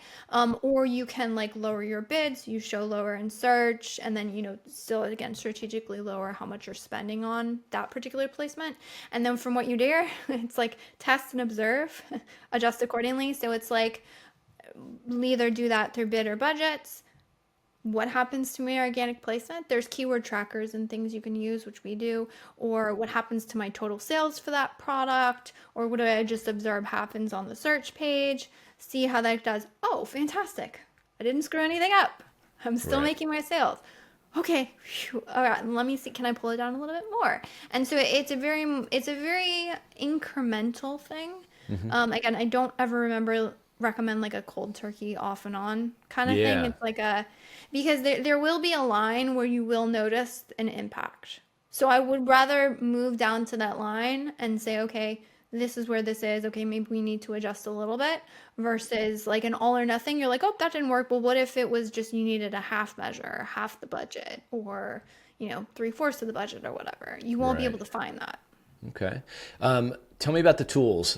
Or you can like lower your bids, you show lower in search, and then still again strategically lower how much you're spending on that particular placement. And then from what you dare, it's like test and observe, adjust accordingly. So it's like either do that through bid or budgets. What happens to my organic placement? There's keyword trackers and things you can use, which we do, or what happens to my total sales for that product, or what do I just observe happens on the search page, see how that does. Oh, fantastic. I didn't screw anything up. I'm still making my sales. Okay. Whew. All right. Let me see. Can I pull it down a little bit more? And so it's a very incremental thing. Again, I don't ever recommend like a cold turkey off and on kind of thing. It's like because there will be a line where you will notice an impact. So I would rather move down to that line and say, okay, this is where this is. Okay, maybe we need to adjust a little bit, versus like an all or nothing. You're like, oh, that didn't work. Well, what if it was just you needed a half measure, half the budget, or 3/4 of the budget or whatever? You won't be able to find that. Okay. Tell me about the tools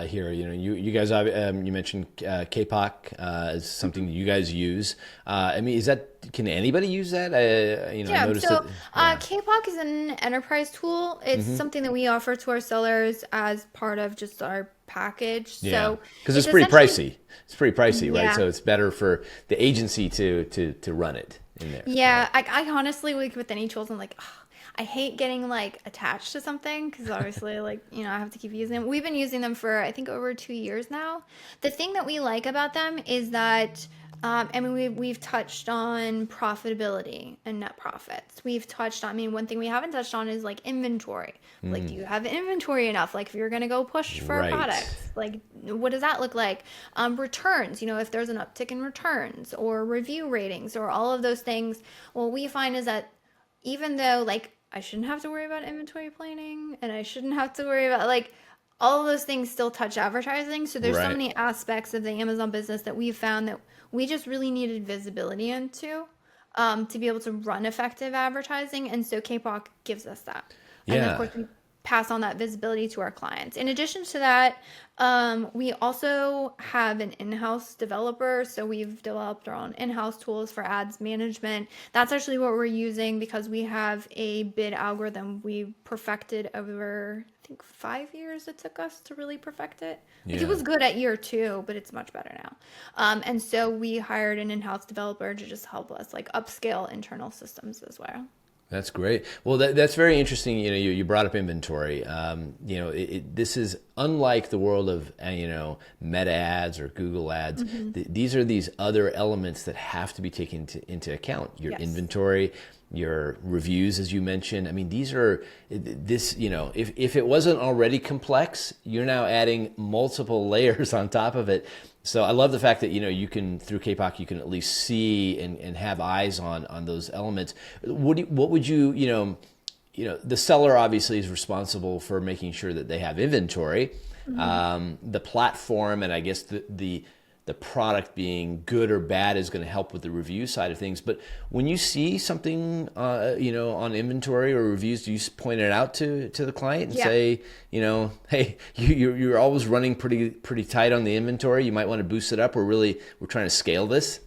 here. You guys, you mentioned Kapoq as something that you guys use. I mean, can anybody use that? I noticed so Kapoq is an enterprise tool. It's something that we offer to our sellers as part of just our package. Yeah. So because it's pretty pricey. It's pretty pricey, right? So it's better for the agency to run it in there. Yeah, I honestly, like with any tools, I'm like, oh, I hate getting like attached to something, because obviously like, I have to keep using them. We've been using them for, I think, over 2 years now. The thing that we like about them is that, we've touched on profitability and net profits. We've touched on, one thing we haven't touched on is like inventory. Like, do you have inventory enough? Like if you're going to go push for a product, like what does that look like? Returns, if there's an uptick in returns, or review ratings, or all of those things. What we find is that even though like I shouldn't have to worry about inventory planning, and I shouldn't have to worry about like all of those things still touch advertising. So there's so many aspects of the Amazon business that we've found that we just really needed visibility into to be able to run effective advertising. And so Kapoq gives us that. And then, of course, we pass on that visibility to our clients. In addition to that, we also have an in-house developer. So we've developed our own in-house tools for ads management. That's actually what we're using, because we have a bid algorithm we perfected over, I think, 5 years it took us to really perfect it. Like, it was good at year 2, but it's much better now. And so we hired an in-house developer to just help us like upscale internal systems as well. That's great. Well, that's very interesting. You brought up inventory. This is unlike the world of Meta ads or Google ads. These are these other elements that have to be taken into account. Your inventory, your reviews, as you mentioned. I mean, these are if it wasn't already complex, you're now adding multiple layers on top of it. So I love the fact that you can, through Kapoq, you can at least see and have eyes on those elements. What would you the seller obviously is responsible for making sure that they have inventory. The platform, and I guess the product being good or bad is going to help with the review side of things. But when you see something, on inventory or reviews, do you point it out to the client and say, hey, you're always running pretty tight on the inventory. You might want to boost it up. We're trying to scale this.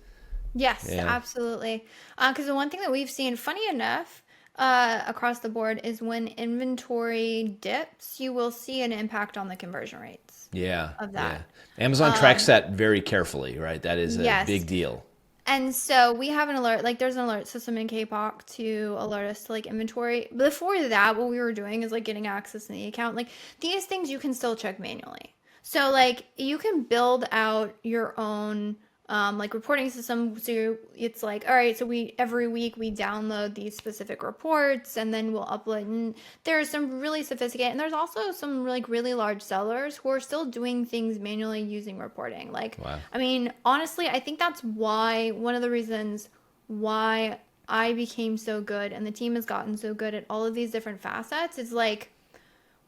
Yes, absolutely. Because the one thing that we've seen, funny enough, across the board, is when inventory dips, you will see an impact on the conversion rates. Of that. Amazon tracks that very carefully, right? That is a big deal. And so we have an alert, like there's an alert system in Kapoq to alert us to like inventory. Before that, what we were doing is like getting access to the account. Like these things you can still check manually. So like you can build out your own like reporting system. So it's like, all right, so we every week we download these specific reports and then we'll upload. And there's some really sophisticated, and there's also some like really large sellers who are still doing things manually using reporting. Like, Wow. I mean, honestly, I think that's why one of the reasons why I became so good and the team has gotten so good at all of these different facets is like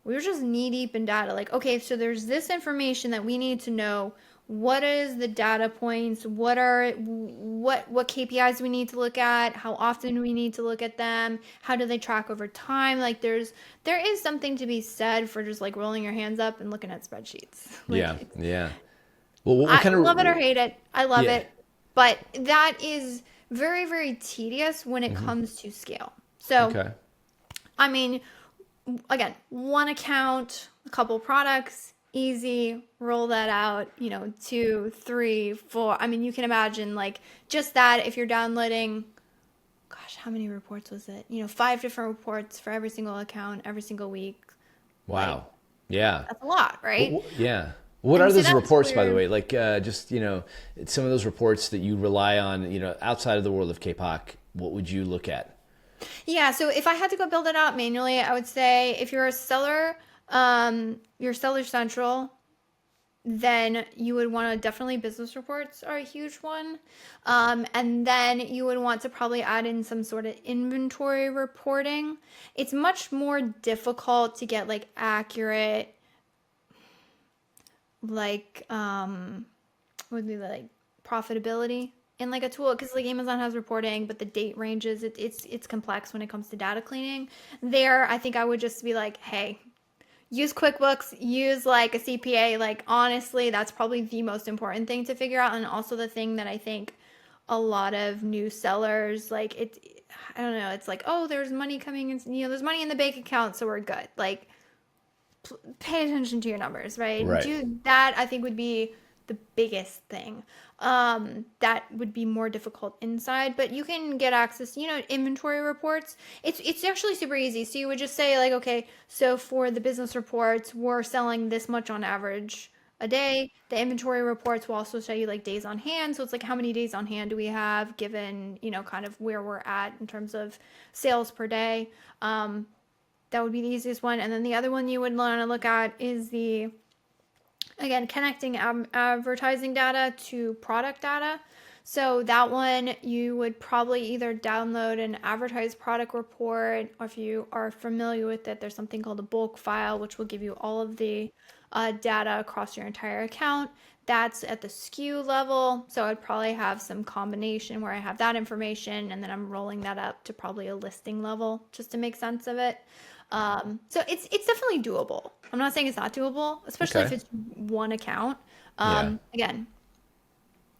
we were just knee deep in data. Like, okay, so there's this information that we need to know. What is the data points? What KPIs we need to look at? How often we need to look at them? How do they track over time? Like there is something to be said for just like rolling your hands up and looking at spreadsheets. Like Yeah. Yeah. Well, what I kind love it or of, hate it. I love yeah. it. But that is very, very tedious when it comes to scale. So, Okay. I mean, again, one account, a couple products, easy, roll that out, 2, 3, 4. I mean, you can imagine like just that if you're downloading, gosh, how many reports was it? 5 different reports for every single account, every single week. Like, Wow. Yeah. that's a lot, right? Yeah. What And are so those that's reports, by the where, way? Like, just, some of those reports that you rely on, outside of the world of K-pop, what would you look at? yeah, so if I had to go build it out manually, I would say if you're a seller, your Seller Central, then you would want to definitely business reports are a huge one. And then you would want to probably add in some sort of inventory reporting. It's much more difficult to get like accurate, like, would be like profitability in like a tool because like Amazon has reporting, but the date ranges, it's complex when it comes to data cleaning. There, I think I would just be like, hey, use QuickBooks, use like a CPA. Like honestly, that's probably the most important thing to figure out, and also the thing that I think a lot of new sellers like it. I don't know. It's like, oh, there's money coming in. There's money in the bank account, so we're good. Like, pay attention to your numbers, right? Right. Do that. I think would be the biggest thing. That would be more difficult inside, but you can get access, inventory reports. It's actually super easy. So you would just say like, okay, so for the business reports, we're selling this much on average a day. The inventory reports will also show you like days on hand. So it's like how many days on hand do we have given, kind of where we're at in terms of sales per day. That would be the easiest one. And then the other one you would want to look at is again, connecting advertising data to product data. So that one you would probably either download an advertised product report, or if you are familiar with it, there's something called a bulk file, which will give you all of the data across your entire account. That's at the SKU level. So I'd probably have some combination where I have that information and then I'm rolling that up to probably a listing level just to make sense of it. So it's definitely doable. I'm not saying it's not doable, especially if Okay. it's one account. Yeah. Again,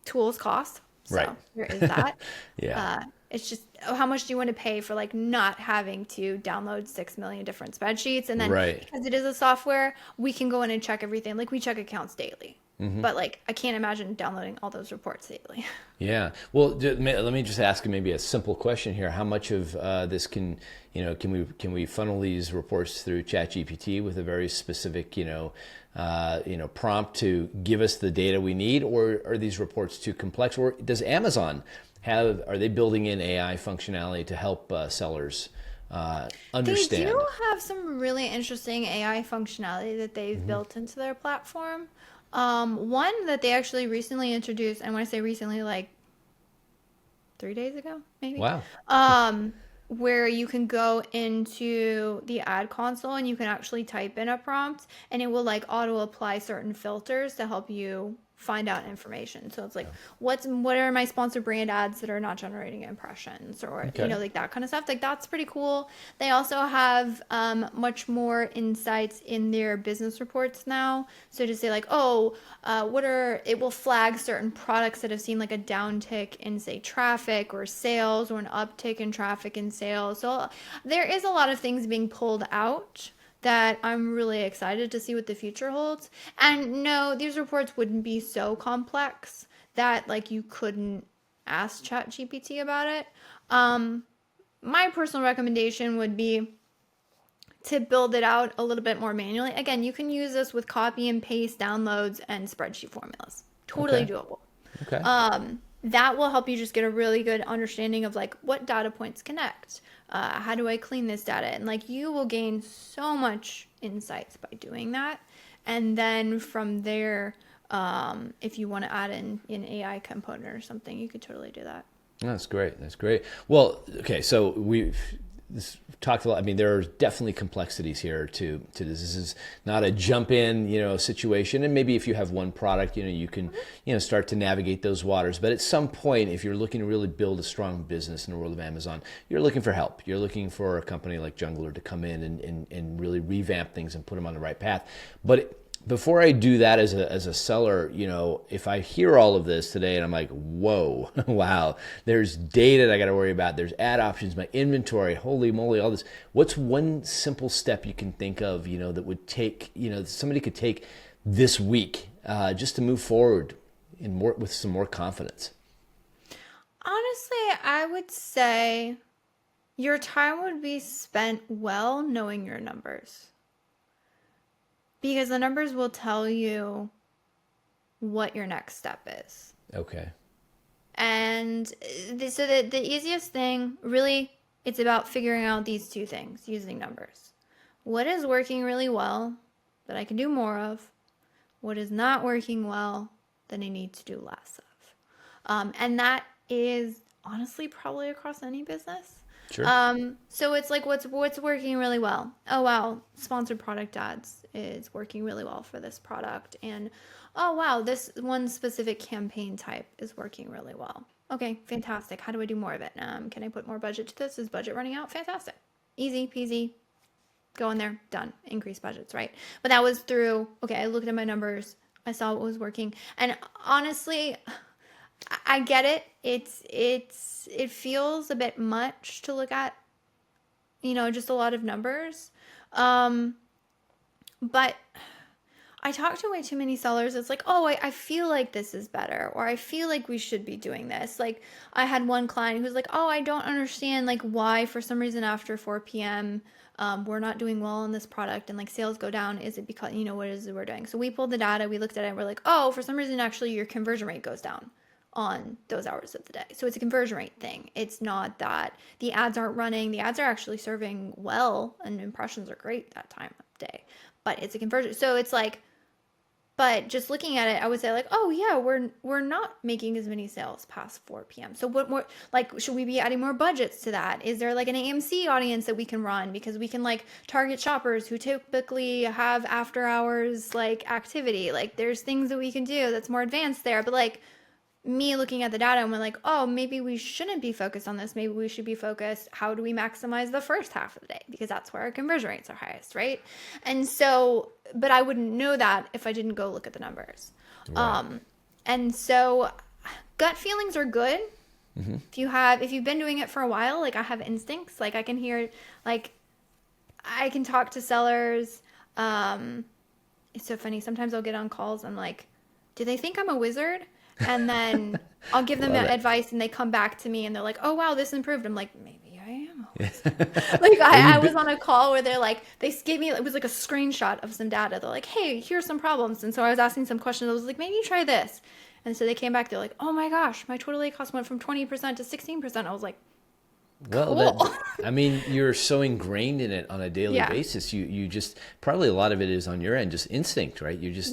tools cost, Right. so there is that. Yeah. It's just how much do you want to pay for like not having to download 6 million different spreadsheets, and then Right. because it is a software, we can go in and check everything. Like we check accounts daily, but like I can't imagine downloading all those reports daily. Yeah. Well, let me just ask you maybe a simple question here. How much of this can we funnel these reports through ChatGPT with a very specific, prompt to give us the data we need, or are these reports too complex? Or does Amazon are they building in AI functionality to help sellers They understand? do have some really interesting AI functionality that they've built into their platform. One that they actually recently introduced, and when I say recently, like 3 days ago, maybe, Wow. where you can go into the ad console and you can actually type in a prompt and it will like auto apply certain filters to help you find out information. So it's like, what are my sponsored brand ads that are not generating impressions, or Okay. like that kind of stuff. Like that's pretty cool. They also have much more insights in their business reports now. So to say like, oh, it will flag certain products that have seen like a downtick in say traffic or sales, or an uptick in traffic and sales. So there is a lot of things being pulled out that I'm really excited to see what the future holds. And no, these reports wouldn't be so complex that like you couldn't ask ChatGPT about it. My personal recommendation would be to build it out a little bit more manually. Again, you can use this with copy and paste downloads and spreadsheet formulas. Totally Okay. doable. Okay. That will help you just get a really good understanding of like what data points connect. How do I clean this data? And like you will gain so much insights by doing that. And then from there, if you want to add in an AI component or something, you could totally do that. That's great. That's great. Well, okay, so we've talked a lot. I mean, there are definitely complexities here to this. This is not a jump in, situation. And maybe if you have one product, you can, start to navigate those waters. But at some point, if you're looking to really build a strong business in the world of Amazon, you're looking for help. You're looking for a company like Jungler to come in and really revamp things and put them on the right path. But before I do that as a seller, if I hear all of this today and I'm like, whoa, wow, there's data that I got to worry about. There's ad options, my inventory, holy moly, all this. What's one simple step you can think of, that would take, somebody could take this week just to move forward with some more confidence? Honestly, I would say your time would be spent well knowing your numbers. Because the numbers will tell you what your next step is. Okay. And so the easiest thing, really, it's about figuring out these two things using numbers. What is working really well that I can do more of? What is not working well that I need to do less of? And that is honestly probably across any business. Sure. So it's like what's working really well. Oh wow, sponsored product ads is working really well for this product, and oh wow, this one specific campaign type is working really well. Okay, fantastic. How do I do more of it? Can I put more budget to this? Is budget running out? Fantastic. Easy peasy. Go in there, done. Increase budgets, right? But that was through, okay, I looked at my numbers, I saw what was working. And honestly, I get it. It feels a bit much to look at, just a lot of numbers. But I talk to way too many sellers. It's like, oh, I feel like this is better, or I feel like we should be doing this. Like I had one client who's like, oh, I don't understand like why for some reason after 4 p.m. We're not doing well on this product and like sales go down. Is it because, what is it we're doing? So we pulled the data, we looked at it, and we're like, oh, for some reason actually your conversion rate goes down on those hours of the day. So it's a conversion rate thing. It's not that the ads aren't running. The ads are actually serving well and impressions are great that time of day, but it's a conversion. So it's like, but just looking at it, I would say like, oh yeah, we're not making as many sales past 4 p.m. So what more, like, should we be adding more budgets to that? Is there like an AMC audience that we can run? Because we can like target shoppers who typically have after hours like activity. Like there's things that we can do that's more advanced there. But like, me looking at the data and we're like, oh, maybe we shouldn't be focused on this. Maybe we should be focused, how do we maximize the first half of the day? Because that's where our conversion rates are highest, right? And so, but I wouldn't know that if I didn't go look at the numbers. Right. And so gut feelings are good. Mm-hmm. If you've been doing it for a while, like I have instincts, like I can hear, like I can talk to sellers. It's so funny. Sometimes I'll get on calls. I'm like, do they think I'm a wizard? And then I'll give them advice and they come back to me and they're like, oh, wow, this improved. I'm like, maybe I am. Like I was on a call where they're like, they gave me, it was like a screenshot of some data. They're like, hey, here's some problems. And so I was asking some questions. I was like, maybe try this. And so they came back. They're like, oh my gosh, my total ACoS went from 20% to 16%. I was like, well, cool. you're so ingrained in it on a daily basis. You just, probably a lot of it is on your end, just instinct, right? You just,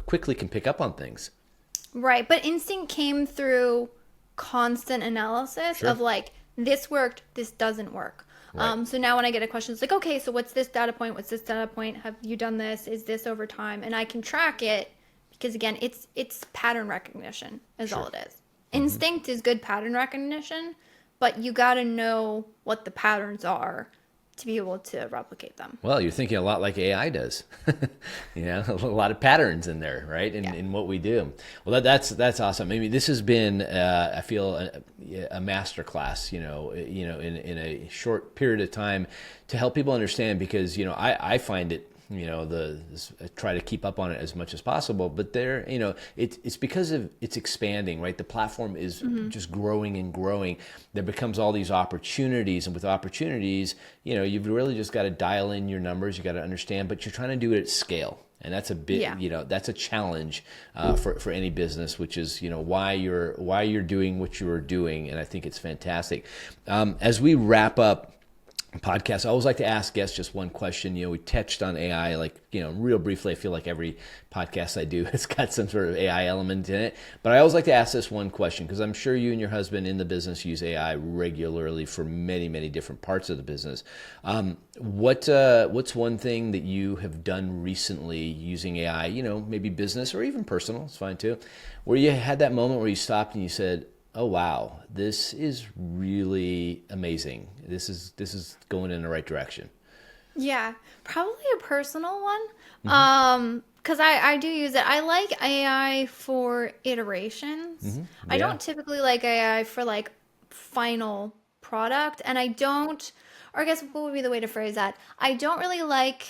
quickly can pick up on things. Right. But instinct came through constant analysis of like, this worked, this doesn't work. Right. So now when I get a question, it's like, okay, so what's this data point? What's this data point? Have you done this? Is this over time? And I can track it because again, it's pattern recognition is all it is. Mm-hmm. Instinct is good pattern recognition, but you got to know what the patterns are to be able to replicate them. Well, you're thinking a lot like AI does, a lot of patterns in there, right? In what we do. Well, that's awesome. Maybe this has been, I feel, a masterclass, in a short period of time to help people understand because, I find it try to keep up on it as much as possible. But it's because of it's expanding, right? The platform is just growing and growing. There becomes all these opportunities, and with opportunities, you've really just got to dial in your numbers. You got to understand, but you're trying to do it at scale. And that's a bit, that's a challenge for any business, which is, why you're doing what you're doing. And I think it's fantastic. As we wrap up podcast, I always like to ask guests just one question. We touched on AI, real briefly. I feel like every podcast I do has got some sort of AI element in it. But I always like to ask this one question, because I'm sure you and your husband in the business use AI regularly for many, many different parts of the business. What's one thing that you have done recently using AI, maybe business or even personal, it's fine too, where you had that moment where you stopped and you said, oh, wow, this is really amazing. This is going in the right direction. Yeah, probably a personal one. Because I do use it. I like AI for iterations. I don't typically like AI for final product. And I don't, or I guess what would be the way to phrase that? I don't really like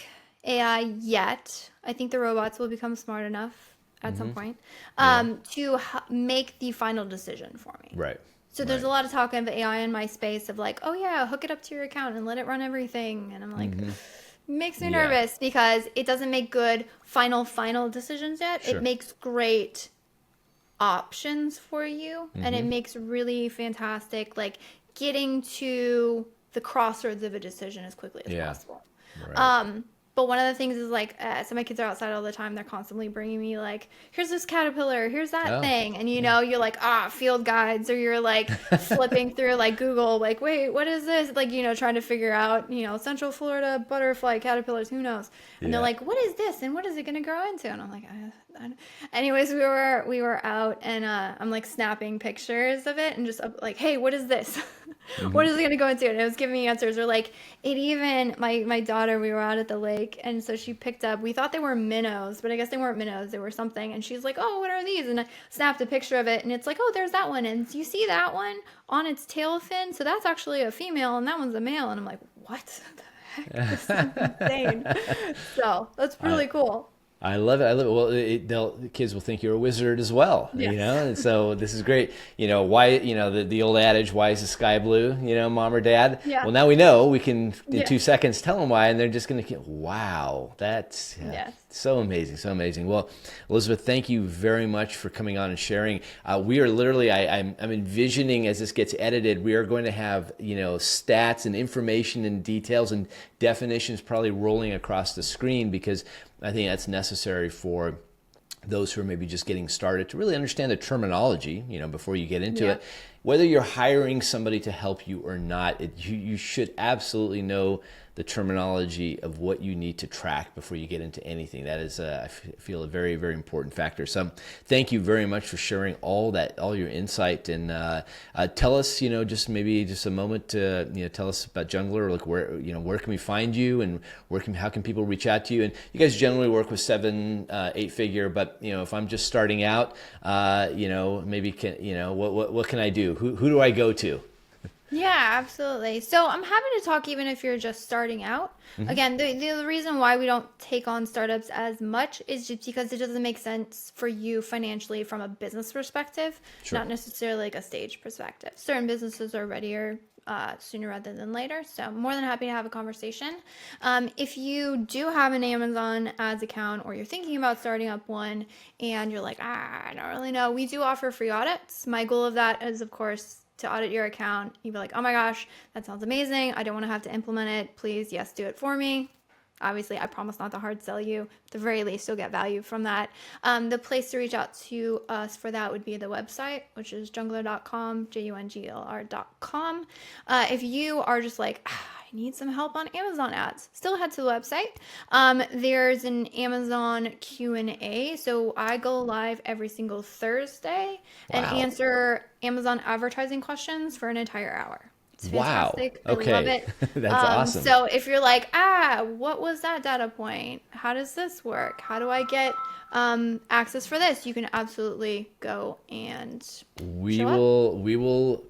AI yet. I think the robots will become smart enough at some point to make the final decision for me. Right. So there's a lot of talk of AI in my space of oh yeah, hook it up to your account and let it run everything. And I'm like, makes me nervous because it doesn't make good final decisions yet. Sure. It makes great options for you. And it makes really fantastic, getting to the crossroads of a decision as quickly as possible. Right. But one of the things is so my kids are outside all the time. They're constantly bringing me here's this caterpillar, here's that thing. And you're field guides, or you're flipping through Google, wait, what is this? Trying to figure out, Central Florida butterfly caterpillars, who knows? And they're like, what is this? And what is it going to grow into? And I'm like, anyways, we were out and I'm snapping pictures of it and just hey, what is this? What is it going to go into? And it was giving me answers. Or it even, my daughter, we were out at the lake, and so she picked up, we thought they were minnows, but I guess they weren't minnows, they were something. And she's like, oh, what are these? And I snapped a picture of it, and it's oh, there's that one. And you see that one on its tail fin? So that's actually a female, and that one's a male. And I'm like, what the heck? This is insane. So that's really cool. I love it. Well, the kids will think you're a wizard as well, and so this is great. Why, the old adage, why is the sky blue, mom or dad? Yeah. Well, now we know. We can, in 2 seconds, tell them why, and they're just going to get, wow, that's so amazing, so amazing. Well, Elizabeth, thank you very much for coming on and sharing. We are literally, I'm envisioning as this gets edited, we are going to have, stats and information and details and definitions probably rolling across the screen, because I think that's necessary for those who are maybe just getting started to really understand the terminology, before you get into it. Whether you're hiring somebody to help you or not, you should absolutely know the terminology of what you need to track before you get into anything. That is, I feel, a very, very important factor. So thank you very much for sharing all your insight. And tell us, just a moment to, tell us about Jungler, where can we find you, and how can people reach out to you? And you guys generally work with 7, 8 figure, but, if I'm just starting out, maybe what can I do? Who do I go to? Yeah, absolutely. So I'm happy to talk even if you're just starting out. Again, the reason why we don't take on startups as much is just because it doesn't make sense for you financially from a business perspective, not necessarily a stage perspective. Certain businesses are readier sooner rather than later. So I'm more than happy to have a conversation. If you do have an Amazon ads account, or you're thinking about starting up one and you're like, I don't really know, we do offer free audits. My goal of that is, of course, to audit your account. You'd be like, oh my gosh, that sounds amazing. I don't want to have to implement it. Please, yes, do it for me. Obviously, I promise not to hard sell you. At the very least, you'll get value from that. The place to reach out to us for that would be the website, which is jungler.com, JUNGLR.com. If you are just I need some help on Amazon ads, still head to the website. There's an Amazon Q&A. So I go live every single Thursday and answer Amazon advertising questions for an entire hour. It's fantastic. Wow. Okay. I love it. That's awesome. So if you're what was that data point? How does this work? How do I get access for this? You can absolutely go and we will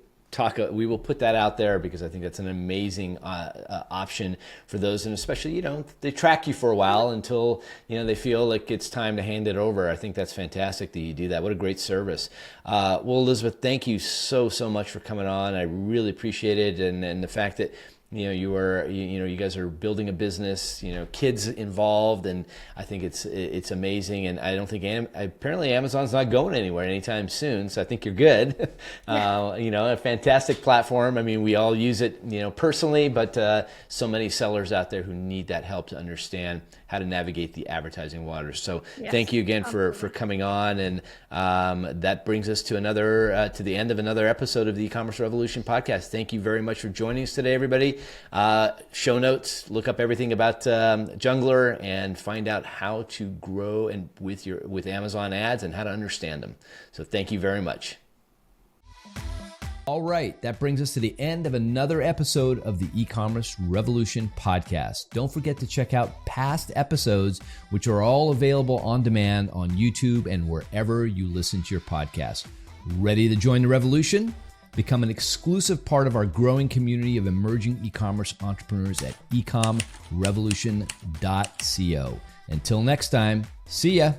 we will put that out there because I think that's an amazing option for those, and especially, they track you for a while until, they feel like it's time to hand it over. I think that's fantastic that you do that. What a great service. Well, Elizabeth, thank you so much for coming on. I really appreciate it, and the fact that you guys are building a business, kids involved, and I think it's amazing. And I don't think apparently Amazon's not going anywhere anytime soon, so I think you're good. A fantastic platform. I mean, we all use it, personally, but so many sellers out there who need that help to understand how to navigate the advertising waters. So thank you again for coming on, and that brings us to to the end of another episode of the E-commerce Revolution podcast. Thank you very much for joining us today, everybody. Show notes, look up everything about Jungler, and find out how to grow with Amazon ads and how to understand them. So thank you very much. All right, that brings us to the end of another episode of the E-commerce Revolution podcast. Don't forget to check out past episodes, which are all available on demand on YouTube and wherever you listen to your podcast. Ready to join the revolution? Become an exclusive part of our growing community of emerging e-commerce entrepreneurs at ecomrevolution.co. Until next time, see ya.